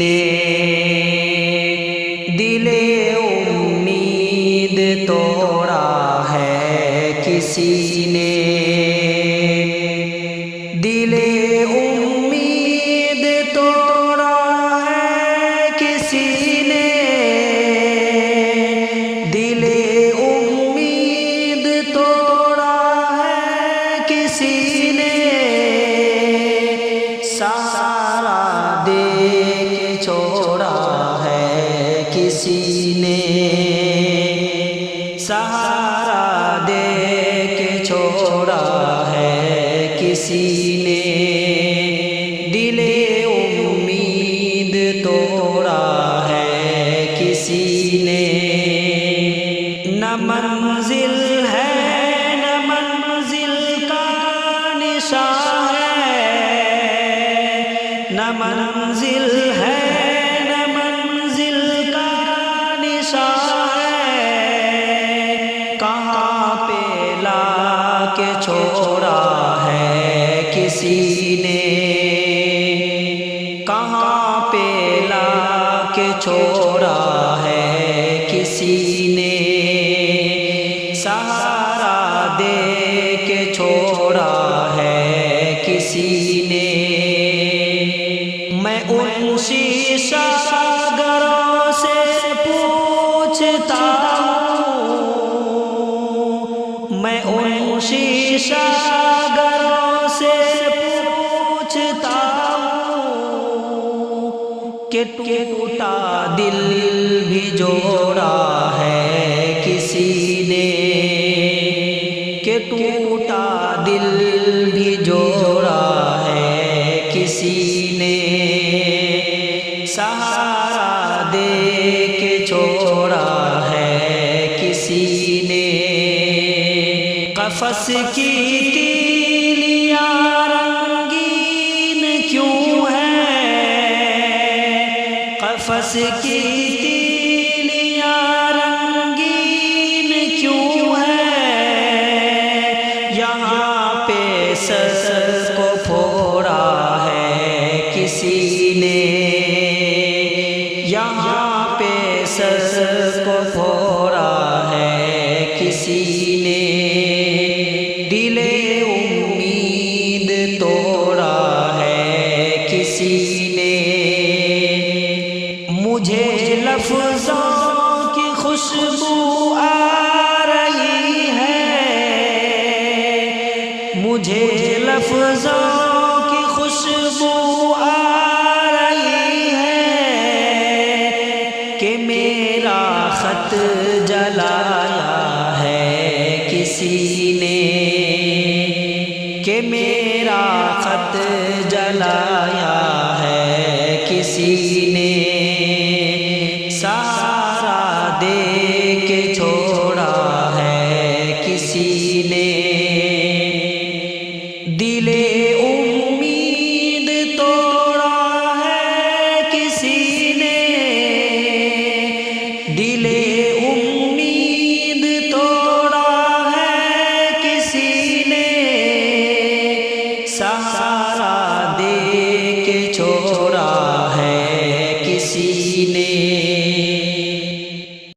نے دل امید توڑا ہے، کسی نے دل امید توڑا ہے، کسی نے دل امید توڑا ہے، کسی نے سارا دے کے چھوڑا ہے، کسی نے سہارا دے کے چھوڑا ہے، کسی نے دل امید توڑا ہے، کسی نے نہ منزل ہے نہ منزل کا نشان ہے، نہ منزل ہے نہ منزل کا نشان ہے، کہاں پہ لا کے چھوڑا ہے، کسی نے کہاں پہ لا کے چھوڑا ہے، کسی نے سہارا دے کے چھوڑا ہے، کسی نے میں ان شیشہ گروں سے پوچھتا ہوں، میں ان شیشہ گروں سے پوچھتا ہوں کہ ٹوٹا دل بھی جوڑا ہے، کسی نے کہ ٹوٹا دل بھی جوڑا ہے، کسی نے سہارا دے کے چھوڑا ہے، کسی نے قفس کی تیلیاں رنگین کیوں ہے، قفس کی تیلیاں رنگین کیوں ہے، یہاں پہ سر کو پھوڑا ہے، کسی نے یہاں پہ سر کو پھوڑا ہے، کسی نے دل امید توڑا ہے، کسی نے مجھے لفظوں کی خوشبو آ رہی ہے، مجھے لفظوں کی خوشبو آ رہی ہے کہ میرا خط جلایا ہے، کسی نے کہ میرا خط جلایا ہے، کسی نے سہارا دے کے چھوڑا ہے، کسی نے دل امید توڑا ہے، کسی نے دل امید توڑا ہے، کسی نے سہارا دے کے چھوڑا ہے، کسی نے